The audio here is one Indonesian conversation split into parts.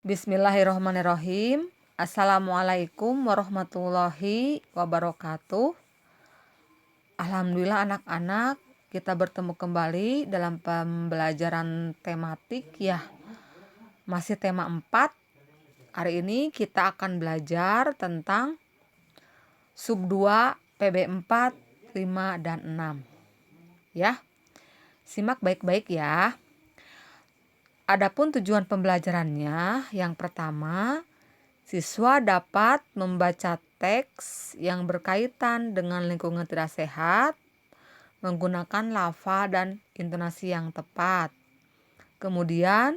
Bismillahirrohmanirrohim. Assalamualaikum warahmatullahi wabarakatuh. Alhamdulillah anak-anak, kita bertemu kembali dalam pembelajaran tematik ya. Masih tema 4. Hari ini kita akan belajar tentang sub 2 PB 4, 5 dan 6. Ya. Simak baik-baik ya. Adapun tujuan pembelajarannya, yang pertama, siswa dapat membaca teks yang berkaitan dengan lingkungan tidak sehat, menggunakan lafaz dan intonasi yang tepat. Kemudian,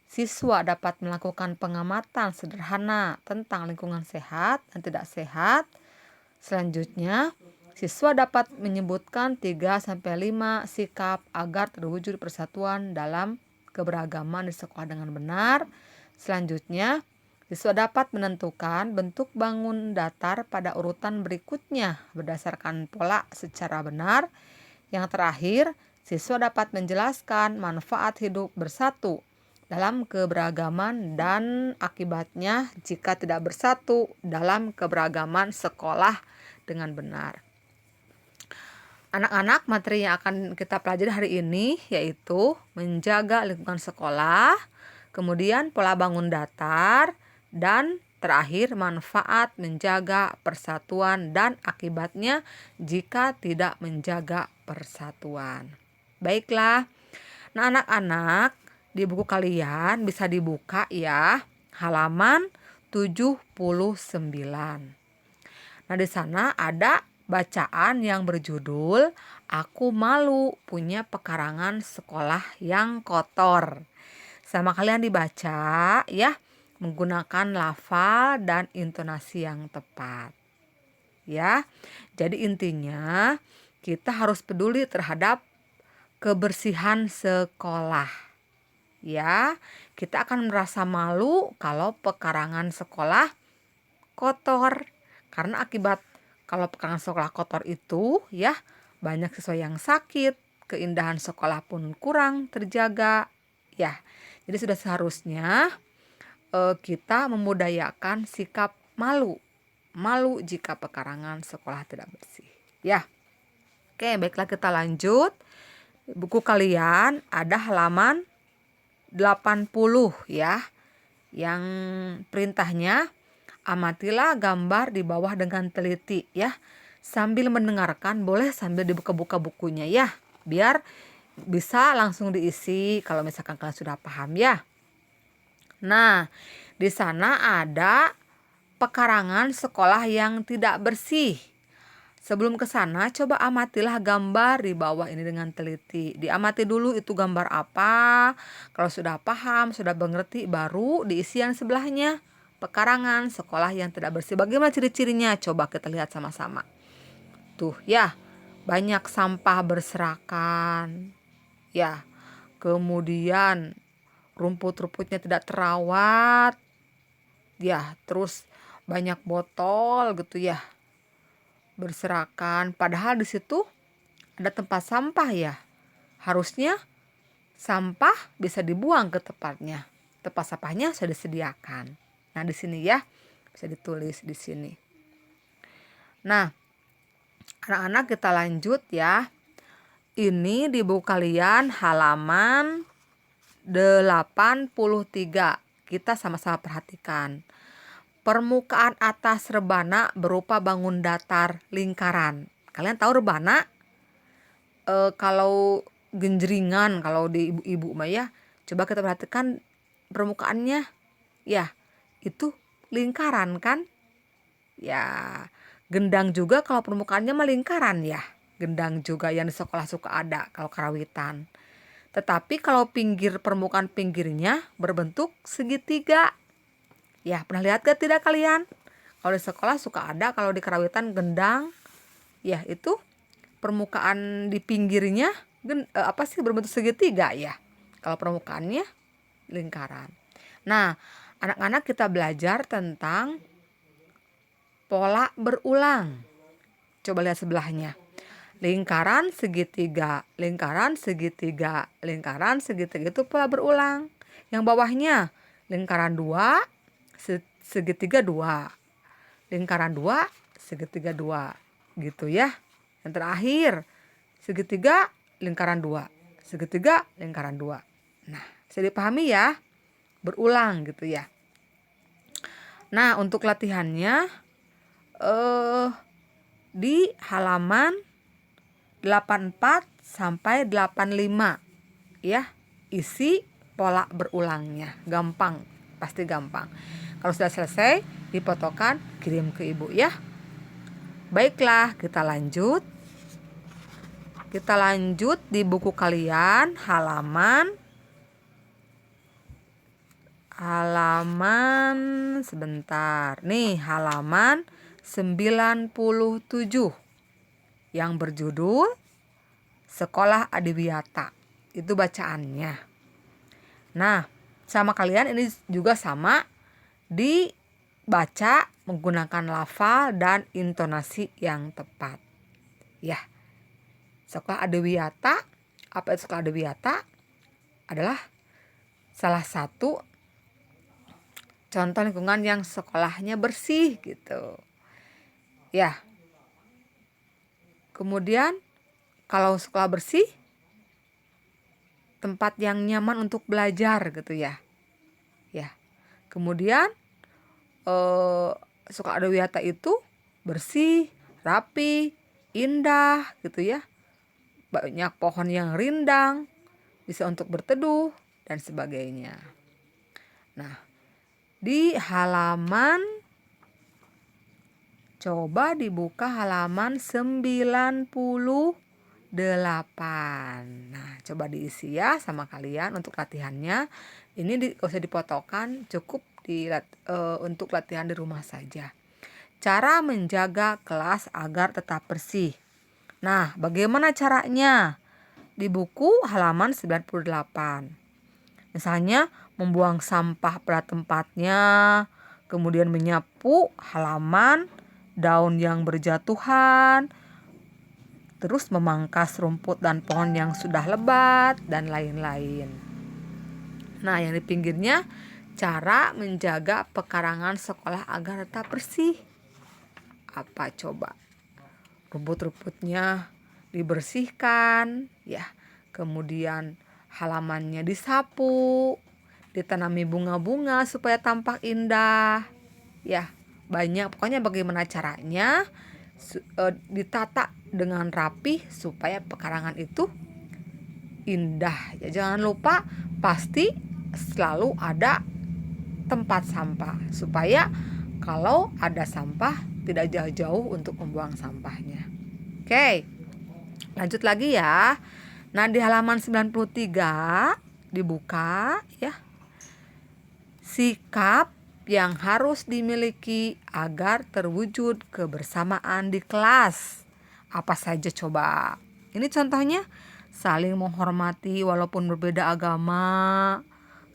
siswa dapat melakukan pengamatan sederhana tentang lingkungan sehat dan tidak sehat. Selanjutnya, siswa dapat menyebutkan 3-5 sikap agar terwujud persatuan dalam keberagaman di sekolah dengan benar. Selanjutnya, siswa dapat menentukan bentuk bangun datar pada urutan berikutnya berdasarkan pola secara benar. Yang terakhir, siswa dapat menjelaskan manfaat hidup bersatu dalam keberagaman dan akibatnya jika tidak bersatu dalam keberagaman sekolah dengan benar. Anak-anak, materi yang akan kita pelajari hari ini yaitu menjaga lingkungan sekolah, kemudian pola bangun datar, dan terakhir manfaat menjaga persatuan dan akibatnya jika tidak menjaga persatuan. Baiklah, nah anak-anak, di buku kalian bisa dibuka ya, halaman 79. Nah, di sana ada bacaan yang berjudul Aku Malu Punya Pekarangan Sekolah yang Kotor. Sama kalian dibaca ya, menggunakan lafal dan intonasi yang tepat. Ya. Jadi intinya kita harus peduli terhadap kebersihan sekolah. Ya, kita akan merasa malu kalau pekarangan sekolah kotor. Karena akibat kalau pekarangan sekolah kotor itu ya, banyak siswa yang sakit, keindahan sekolah pun kurang terjaga ya. Jadi sudah seharusnya kita memudayakan sikap malu jika pekarangan sekolah tidak bersih ya. Oke, baiklah kita lanjut. Buku kalian ada halaman 80 ya, yang perintahnya amatilah gambar di bawah dengan teliti ya. Sambil mendengarkan, boleh sambil dibuka-buka bukunya ya, biar bisa langsung diisi kalau misalkan kalian sudah paham ya. Nah, di sana ada pekarangan sekolah yang tidak bersih. Sebelum ke sana, coba amatilah gambar di bawah ini dengan teliti. Diamati dulu itu gambar apa. Kalau sudah paham, sudah mengerti, baru diisi yang sebelahnya. Pekarangan sekolah yang tidak bersih. Bagaimana ciri-cirinya? Coba kita lihat sama-sama. Tuh ya, banyak sampah berserakan. Ya, kemudian rumput-rumputnya tidak terawat. Ya, terus banyak botol gitu ya, berserakan. Padahal di situ ada tempat sampah ya. Harusnya sampah bisa dibuang ke tempatnya. Tempat sampahnya sudah disediakan. Nah, di sini ya, bisa ditulis di sini. Nah, anak-anak kita lanjut ya. Ini di buku kalian halaman 83. Kita sama-sama perhatikan. Permukaan atas rebana berupa bangun datar lingkaran. Kalian tahu rebana? Kalau genjringan, kalau di ibu-ibu mah ya, coba kita perhatikan permukaannya. Ya, itu lingkaran kan? Ya, gendang juga kalau permukaannya mah lingkaran ya. Gendang juga yang di sekolah suka ada kalau karawitan. Tetapi kalau permukaan pinggirnya berbentuk segitiga. Ya, pernah lihat gak tidak kalian? Kalau di sekolah suka ada, kalau di karawitan gendang. Ya, itu permukaan di pinggirnya berbentuk segitiga ya. Kalau permukaannya lingkaran. Nah, anak-anak kita belajar tentang pola berulang. Coba lihat sebelahnya. Lingkaran segitiga, lingkaran segitiga, lingkaran segitiga, itu pola berulang. Yang bawahnya lingkaran 2, segitiga 2. Lingkaran 2, segitiga 2. Gitu ya. Yang terakhir, segitiga lingkaran 2. Segitiga lingkaran 2. Nah, bisa dipahami ya. Berulang gitu ya. Nah, untuk latihannya di halaman 84 sampai 85 ya. Isi pola berulangnya. Gampang, pasti gampang. Kalau sudah selesai, difotokan, kirim ke ibu ya. Baiklah, kita lanjut. Kita lanjut di buku kalian halaman sebentar. Nih, halaman 97 yang berjudul Sekolah Adiwiyata. Itu bacaannya. Nah, sama kalian ini juga sama dibaca menggunakan lafal dan intonasi yang tepat. Ya. Sekolah Adiwiyata, apa itu sekolah Adiwiyata? Adalah salah satu contoh lingkungan yang sekolahnya bersih gitu. Ya. Kemudian kalau sekolah bersih, tempat yang nyaman untuk belajar gitu ya. Ya. Kemudian sekolah Adiwiyata itu bersih, rapi, indah gitu ya. Banyak pohon yang rindang, bisa untuk berteduh dan sebagainya. Nah, di halaman, coba dibuka halaman 98. Nah, coba diisi ya sama kalian untuk latihannya. Ini gak usah dipotokan, cukup untuk latihan di rumah saja. Cara menjaga kelas agar tetap bersih. Nah, bagaimana caranya? Di buku halaman 98. Misalnya membuang sampah pada tempatnya, kemudian menyapu halaman, daun yang berjatuhan, terus memangkas rumput dan pohon yang sudah lebat, dan lain-lain. Nah, yang di pinggirnya, cara menjaga pekarangan sekolah agar tetap bersih. Apa coba? Rumput-rumputnya dibersihkan, ya. Kemudian halamannya disapu, ditanami bunga-bunga supaya tampak indah. Ya, banyak. Pokoknya bagaimana caranya ditata dengan rapi supaya pekarangan itu indah. Ya, jangan lupa pasti selalu ada tempat sampah supaya kalau ada sampah tidak jauh-jauh untuk membuang sampahnya. Oke. Lanjut lagi ya. Nah, di halaman 93 dibuka ya. Sikap yang harus dimiliki agar terwujud kebersamaan di kelas. Apa saja coba? Ini contohnya, saling menghormati walaupun berbeda agama.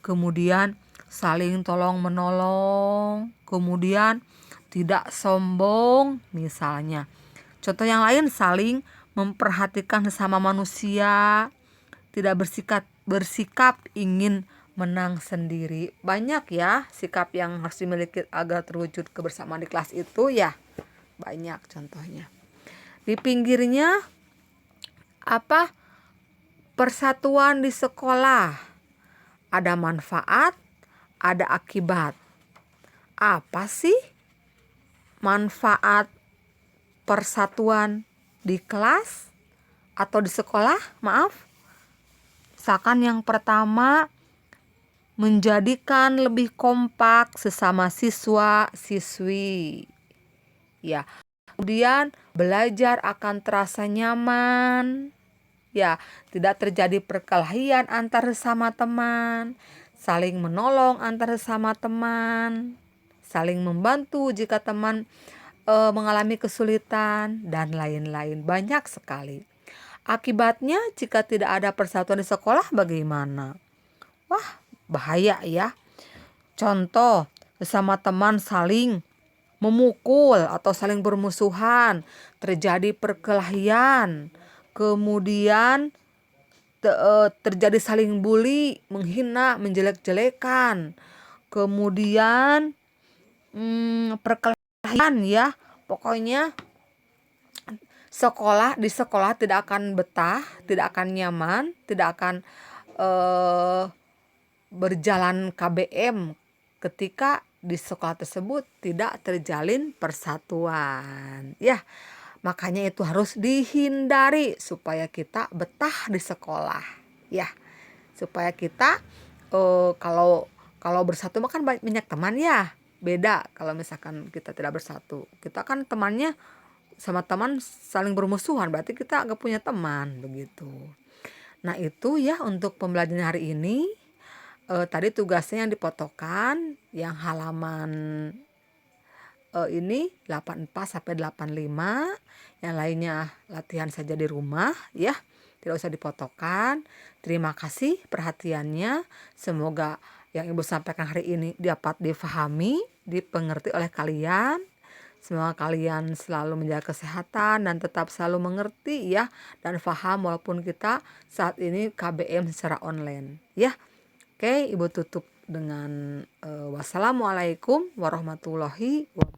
Kemudian saling tolong menolong. Kemudian tidak sombong misalnya. Contoh yang lain, saling memperhatikan sesama manusia, tidak bersikap ingin menang sendiri. Banyak ya sikap yang harus dimiliki agar terwujud kebersamaan di kelas itu ya. Banyak contohnya. Di pinggirnya apa? Persatuan di sekolah. Ada manfaat, ada akibat. Apa sih manfaat persatuan di kelas atau di sekolah? Maaf. Misalkan yang pertama, menjadikan lebih kompak sesama siswa-siswi. Ya. Kemudian belajar akan terasa nyaman. Ya, tidak terjadi perkelahian antar sesama teman, saling menolong antar sesama teman, saling membantu jika teman mengalami kesulitan, dan lain-lain. Banyak sekali. Akibatnya jika tidak ada persatuan di sekolah bagaimana? Wah, bahaya ya. Contoh, sesama teman saling memukul atau saling bermusuhan, terjadi perkelahian, kemudian terjadi saling bully, menghina, menjelek-jelekan, kemudian perkelahian ya. Pokoknya di sekolah tidak akan betah, tidak akan nyaman, tidak akan berjalan KBM ketika di sekolah tersebut tidak terjalin persatuan. Ya, makanya itu harus dihindari supaya kita betah di sekolah. Ya, supaya kita kalau bersatu makan banyak teman ya. Beda kalau misalkan kita tidak bersatu. Kita kan temannya sama teman saling bermusuhan, berarti kita nggak punya teman begitu. Nah itu ya untuk pembelajaran hari ini. Tadi tugasnya yang dipotokan yang halaman ini 84 sampai 85, yang lainnya latihan saja di rumah ya, tidak usah dipotokan. Terima kasih perhatiannya, semoga yang ibu sampaikan hari ini dapat difahami, dipengerti oleh kalian. Semoga kalian selalu menjaga kesehatan dan tetap selalu mengerti ya, dan paham walaupun kita saat ini KBM secara online ya. Oke, ibu tutup dengan wassalamualaikum warahmatullahi wabarakatuh.